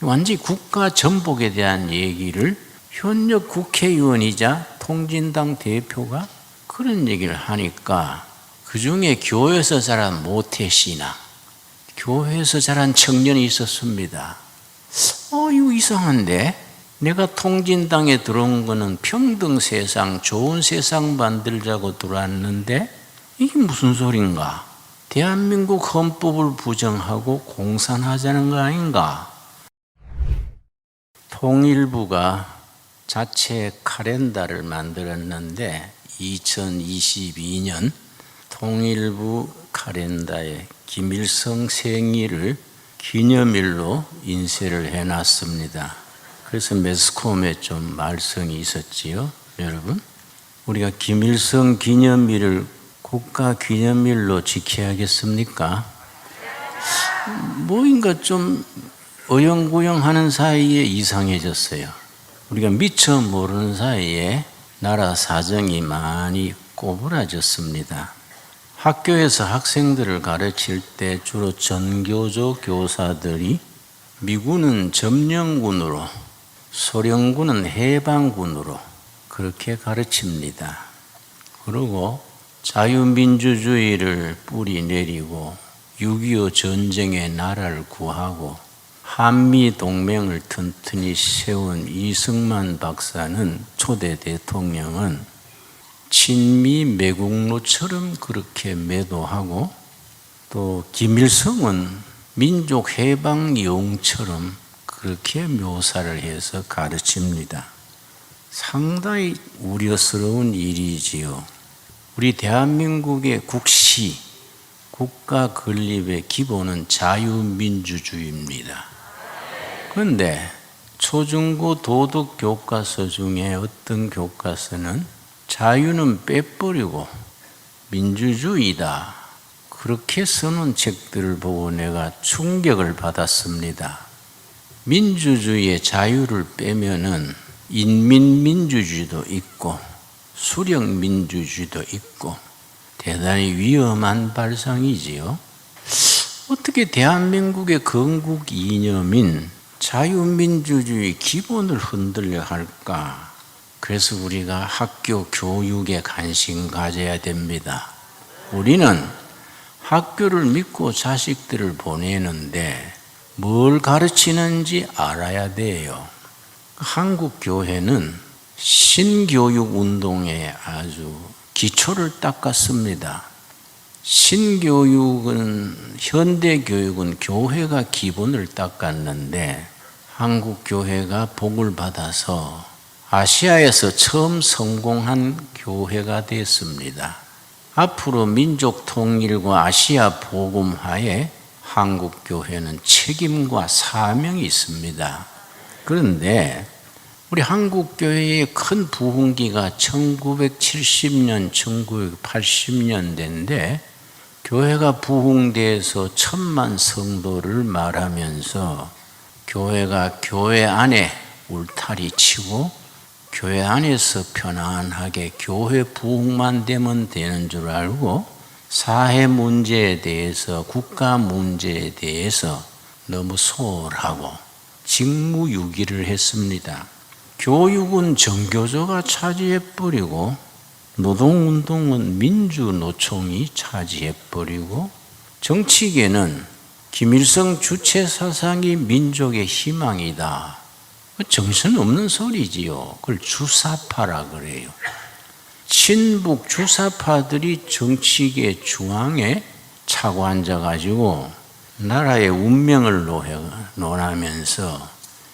완전히 국가 전복에 대한 얘기를 현역 국회의원이자 통진당 대표가 그런 얘기를 하니까 그중에 교회에서 자란 모태신앙, 교회에서 자란 청년이 있었습니다. 이거 이상한데? 내가 통진당에 들어온 거는 평등 세상, 좋은 세상 만들자고 들어왔는데 이게 무슨 소린가? 대한민국 헌법을 부정하고 공산하자는 거 아닌가? 통일부가 자체 카렌다를 만들었는데 2022년 통일부 카렌다에 김일성 생일을 기념일로 인쇄를 해놨습니다. 그래서 매스컴에 좀 말썽이 있었지요, 여러분. 우리가 김일성 기념일을 국가 기념일로 지켜야겠습니까? 뭐인가 좀 어영부영하는 사이에 이상해졌어요. 우리가 미처 모르는 사이에 나라 사정이 많이 꼬부라졌습니다. 학교에서 학생들을 가르칠 때 주로 전교조 교사들이 미군은 점령군으로, 소련군은 해방군으로 그렇게 가르칩니다. 그리고 자유민주주의를 뿌리 내리고 6.25 전쟁에 나라를 구하고 한미동맹을 튼튼히 세운 이승만 박사는, 초대 대통령은 친미 매국노처럼 그렇게 매도하고, 또 김일성은 민족 해방 영웅처럼 그렇게 묘사를 해서 가르칩니다. 상당히 우려스러운 일이지요. 우리 대한민국의 국시, 국가 건립의 기본은 자유민주주의입니다. 그런데 초중고 도덕 교과서 중에 어떤 교과서는 자유는 빼버리고 민주주의다, 그렇게 써놓은 책들을 보고 내가 충격을 받았습니다. 민주주의의 자유를 빼면은 인민민주주의도 있고 수령민주주의도 있고 대단히 위험한 발상이지요. 어떻게 대한민국의 건국 이념인 자유민주주의 기본을 흔들려 할까? 그래서 우리가 학교 교육에 관심 가져야 됩니다. 우리는 학교를 믿고 자식들을 보내는데 뭘 가르치는지 알아야 돼요. 한국 교회는 신교육 운동에 아주 기초를 닦았습니다. 신교육은, 현대교육은 교회가 기본을 닦았는데 한국 교회가 복을 받아서 아시아에서 처음 성공한 교회가 됐습니다. 앞으로 민족 통일과 아시아 복음화에 한국 교회는 책임과 사명이 있습니다. 그런데 우리 한국 교회의 큰 부흥기가 1970년, 1980년대인데 교회가 부흥돼서 1000만 성도를 말하면서 교회가 교회 안에 울타리 치고 교회 안에서 편안하게 교회 부흥만 되면 되는 줄 알고 사회 문제에 대해서, 국가 문제에 대해서 너무 소홀하고 직무유기를 했습니다. 교육은 정교조가 차지해버리고 노동운동은 민주노총이 차지해버리고 정치계는 김일성 주체사상이 민족의 희망이다. 정신없는 소리지요. 그걸 주사파라 그래요. 친북 주사파들이 정치계 중앙에 차고 앉아가지고 나라의 운명을 논하면서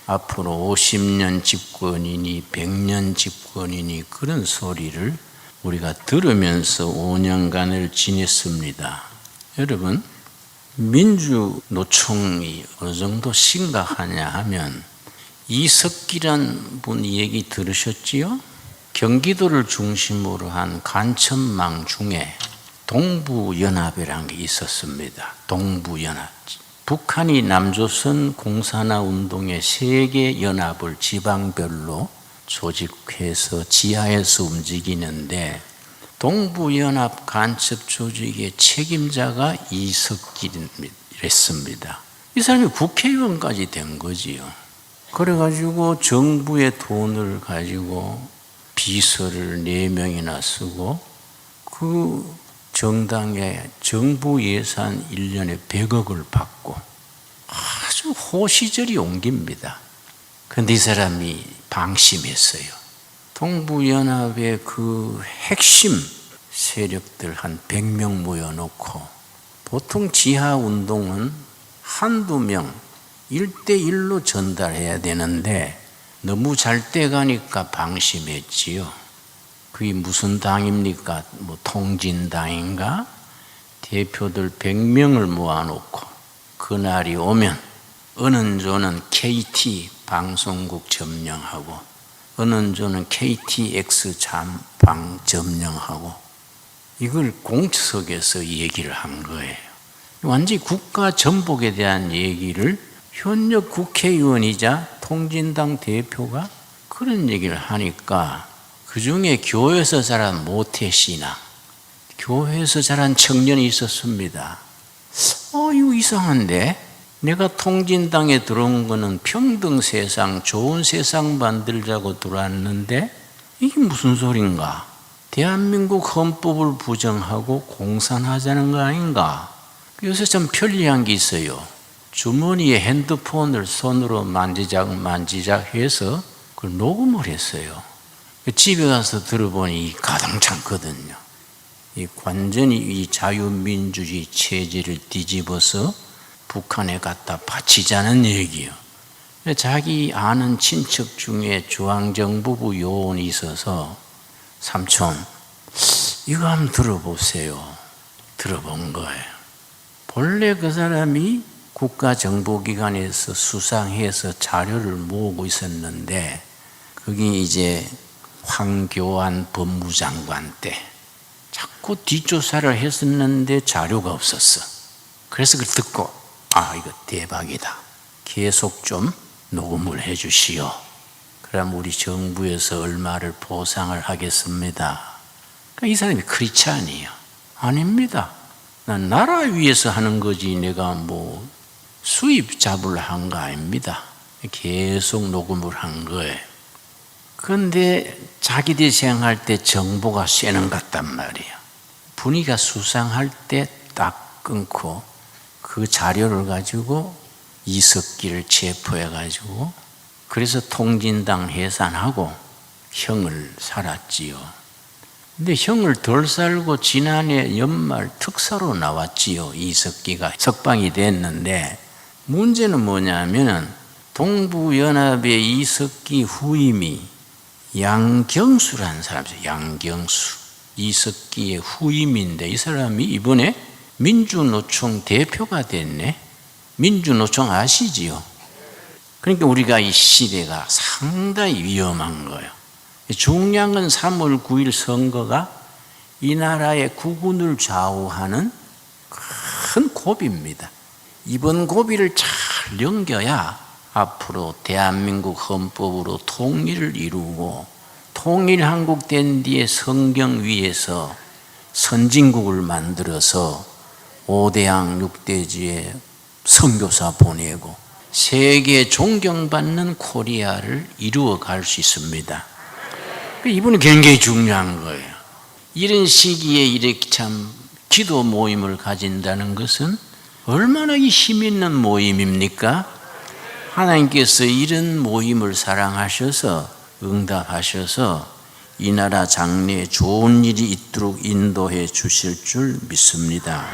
앞으로 50년 집권이니 100년 집권이니 그런 소리를 우리가 들으면서 5년간을 지냈습니다. 여러분, 민주노총이 어느 정도 심각하냐 하면 이석기란 분 얘기 들으셨지요? 경기도를 중심으로 한 간첩망 중에 동부연합이라는 게 있었습니다. 동부연합. 북한이 남조선 공산화 운동의 세계 연합을 지방별로 조직해서 지하에서 움직이는데 동부연합 간첩 조직의 책임자가 이석길이랬습니다. 이 사람이 국회의원까지 된 거지요. 그래가지고 정부의 돈을 가지고 비서를 4명이나 쓰고 그 정당의 정부 예산 1년에 100억을 받고 아주 호시절이 옮깁니다. 그런데 이 사람이 방심했어요. 동부연합의 그 핵심 세력들 한 100명 모여놓고 보통 지하운동은 한두 명 1대1로 전달해야 되는데 너무 잘 돼가니까 방심했지요. 그게 무슨 당입니까? 뭐 통진당인가? 대표들 100명을 모아놓고 그날이 오면 어느 조는 KT 방송국 점령하고 어느 조는 KTX 잠방 점령하고 이걸 공석에서 얘기를 한 거예요. 완전히 국가 전복에 대한 얘기를 현역 국회의원이자 통진당 대표가 그런 얘기를 하니까 그 중에 교회에서 자란 모태신앙, 교회에서 자란 청년이 있었습니다. 이거 이상한데? 내가 통진당에 들어온 거는 평등 세상, 좋은 세상 만들자고 들어왔는데 이게 무슨 소린가? 대한민국 헌법을 부정하고 공산하자는 거 아닌가? 요새 좀 편리한 게 있어요. 주머니에 핸드폰을 손으로 만지작 해서 그걸 녹음을 했어요. 집에 가서 들어보니 가장 참거든요. 완전히 이 자유민주주의 체제를 뒤집어서 북한에 갖다 바치자는 얘기예요. 자기 아는 친척 중에 중앙정보부 요원이 있어서 삼촌, 이거 한번 들어보세요. 들어본 거예요. 본래 그 사람이 국가정보기관에서 수상해서 자료를 모으고 있었는데 그게 이제 황교안 법무장관 때 자꾸 뒷조사를 했었는데 자료가 없었어. 그래서 그걸 듣고 이거 대박이다. 계속 좀 녹음을 해 주시오. 그럼 우리 정부에서 얼마를 보상을 하겠습니다. 그러니까 이 사람이 크리스찬이에요. 아닙니다. 난 나라 위해서 하는 거지 내가 뭐 수입 잡으려 한 거 아닙니다. 계속 녹음을 한 거예요. 그런데 자기들이 생각할 때 정보가 쇠는 것 같단 말이에요. 분위기가 수상할 때 딱 끊고 그 자료를 가지고 이석기를 체포해가지고 그래서 통진당 해산하고 형을 살았지요. 근데 형을 덜 살고 지난해 연말 특사로 나왔지요. 이석기가 석방이 됐는데 문제는 뭐냐면은 동부연합의 이석기 후임이 양경수라는 사람이죠. 양경수. 이석기의 후임인데 이 사람이 이번에 민주노총 대표가 됐네. 민주노총 아시지요? 그러니까 우리가 이 시대가 상당히 위험한 거예요. 중요한 건 3월 9일 선거가 이 나라의 국운을 좌우하는 큰 고비입니다. 이번 고비를 잘 넘겨야 앞으로 대한민국 헌법으로 통일을 이루고 통일한국 된 뒤에 성경 위에서 선진국을 만들어서 5대양 6대지에 선교사 보내고 세계 존경받는 코리아를 이루어 갈 수 있습니다. 이분이 굉장히 중요한 거예요. 이런 시기에 이렇게 참 기도 모임을 가진다는 것은 얼마나 힘 있는 모임입니까? 하나님께서 이런 모임을 사랑하셔서 응답하셔서 이 나라 장래에 좋은 일이 있도록 인도해 주실 줄 믿습니다.